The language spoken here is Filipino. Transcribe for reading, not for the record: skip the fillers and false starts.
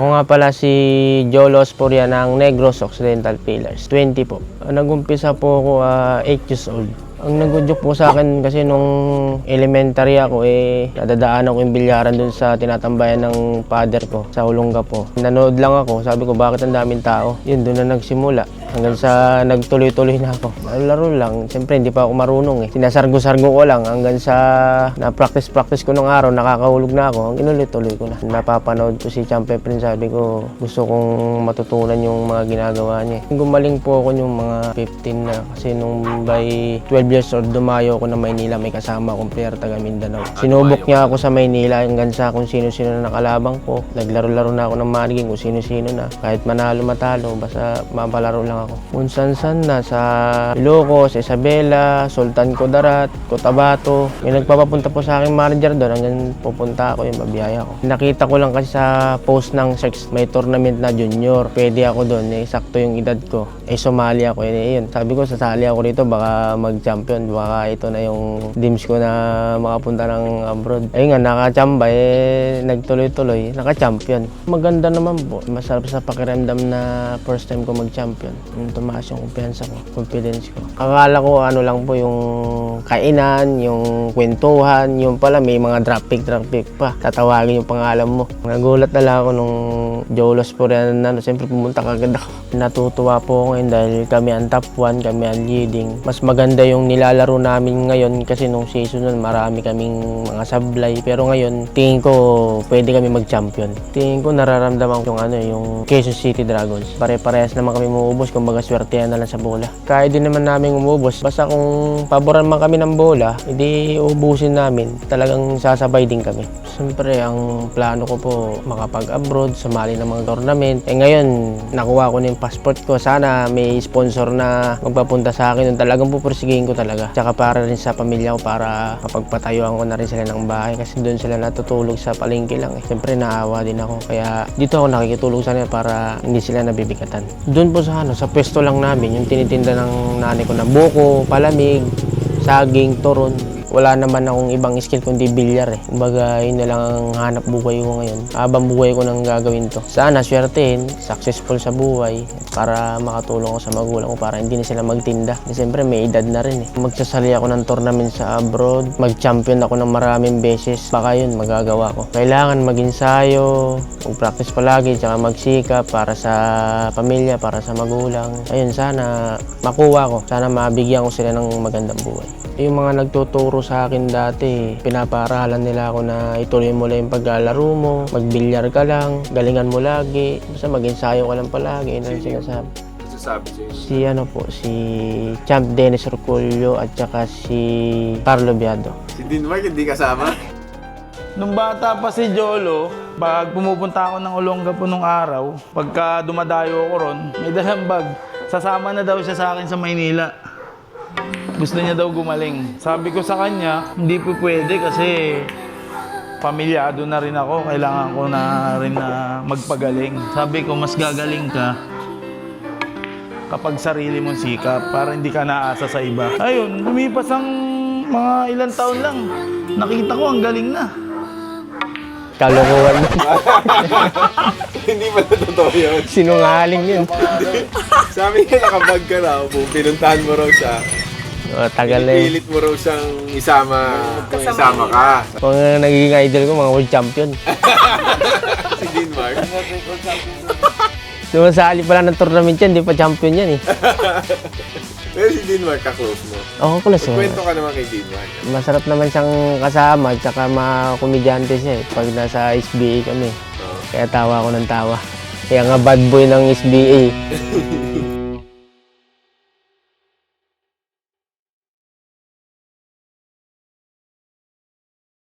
Ako nga pala si Jolo Sporia ng Negros Occidental Pillars, 20 po. Nag-umpisa po ako 8 years old. Ang nag-udyok po sa akin kasi nung elementary ako nadadaanan ko yung bilyaran dun sa tinatambayan ng father ko sa Olonga po. Nanood lang ako, sabi ko bakit ang daming tao? Yun, doon na nagsimula. Hanggang sa nagtuloy-tuloy na ako. Laro lang, siyempre hindi pa ako marunong Sinasargo-sargo ko lang hanggang sa na-practice ko nung araw, nakakahulog na ako. Ang inulit-tuloy ko na. Napapanood ko si Champion Prince, sabi ko gusto kong matutunan yung mga ginagawa niya. Gumaling po ako yung mga 15 na kasi nung by 12 years old, dumayo ako na Maynila, may kasama akong player taga Mindanao. Sinubok niya ako sa Maynila hanggang sa kung sino-sino na nakalabang ko. Naglaro-laro na ako ng maniging kung sino-sino na. Kahit manalo matalo, basta mapalaro lang ako. Kung san-san na sa Ilocos, Isabela, Sultan Kudarat, Cotabato. May nagpapapunta po sa aking manager doon hanggang pupunta ako yung mabiyaya ko. Nakita ko lang kasi sa post ng sex, may tournament na junior. Pwede ako doon, sakto yung edad ko. Sumali ako, yun. Sabi ko, sasali ako dito, baka mag-champion. Baka ito na yung dreams ko na makapunta ng abroad. Ayun nga, nakachamba, nagtuloy-tuloy, naka-champion. Maganda naman po. Masarap sa pakiramdam na first time ko mag-champion. Tumaas yung kumpiyansa ko, confidence ko. Akala ko ano lang po yung kainan, yung kwentuhan, yung pala may mga drop pick pa. Tatawagin yung pangalan mo. Nagulat na lang ako nung Jolo Sporia na siyempre pumunta kagad ako. Natutuwa po ako ngayon dahil kami ang top 1, kami ang leading. Mas maganda yung nilalaro namin ngayon kasi nung season nun marami kaming mga sablay. Pero ngayon, tingin ko pwede kami mag-champion. Tingin ko nararamdaman ko yung Quezon City Dragons. Pare-parehas naman kami muubos, kumbaga swertehan na lang sa bola. Kaya din naman namin umubos. Basta kung paboran man kami ng bola, hindi ubusin namin. Talagang sasabay din kami. Siyempre, ang plano ko po makapag-abroad, sumali ng mga tournament. Ngayon, nakuha ko na yung passport ko. Sana may sponsor na magpapunta sa akin. Talagang pupursigihin ko talaga. Tsaka para rin sa pamilya ko, para mapagpatayuan ko na rin sila ng bahay. Kasi doon sila natutulog sa palengke lang. Siyempre, naawa din ako. Kaya dito ako nakikitulog sa nila para hindi sila nabibigatan. Doon po sa pwesto lang namin, yung tinitinda ng nanay ko na buko, palamig, saging, turon. Wala naman akong ibang skill kundi bilyar Kumbaga, yun na lang ang hanap buhay ko ngayon. Habang buhay ko nang gagawin to. Sana swertein, successful sa buhay para makatulong ako sa magulang ko para hindi na sila magtinda. Siyempre, may edad na rin Magsasali ako ng tournament sa abroad. Mag-champion ako ng maraming beses. Baka yun, magagawa ko. Kailangan mag-ensayo, mag-practice palagi, tsaka magsikap para sa pamilya, para sa magulang. Ayun, sana makuha ko. Sana mabigyan ko sila ng magandang buhay. Yung mga nagtuturo sa akin dati, pinapaaralan nila ako na ituloy mo lang yung paglalaro mo, magbilyar ka lang, galingan mo lagi, basta mag-ensayo ka lang palagi, yun ang sinasabi. Si Champ Dennis Orculio at saka si Carlo Biado. Si Dinmark hindi kasama? Nung bata pa si Jolo, pag pumupunta ako ng Olonga po nung araw, pagka dumadayo ako ron, may dalang bag. Sasama na daw siya sa akin sa Maynila. Gusto niya daw gumaling. Sabi ko sa kanya, hindi po pwede kasi pamilyado na rin ako. Kailangan ko na rin na magpagaling. Sabi ko, mas gagaling ka kapag sarili mong sikap para hindi ka naasa sa iba. Ayun, lumipas ang mga ilang taon lang. Nakita ko, ang galing na. Kalokohan mo. Hindi ba na totoo yun? Sinungaling yun. Sabi niya nakabag ka raw, pinuntahan mo raw siya. Tagal na yun. Pinipilit mo raw siyang isama ka. Mga nagiging idol ko, mga world champion. Si Dinmark. Sumasali pala ng tournament yan, di pa champion yan Pero si Dinmark, ka-close mo. Oo, close mo. Kwento ka naman kay Dinmark. Masarap naman siyang kasama, tsaka makomedyante siya pag nasa SBA kami. Kaya tawa ako ng tawa. Kaya nga bad boy ng SBA.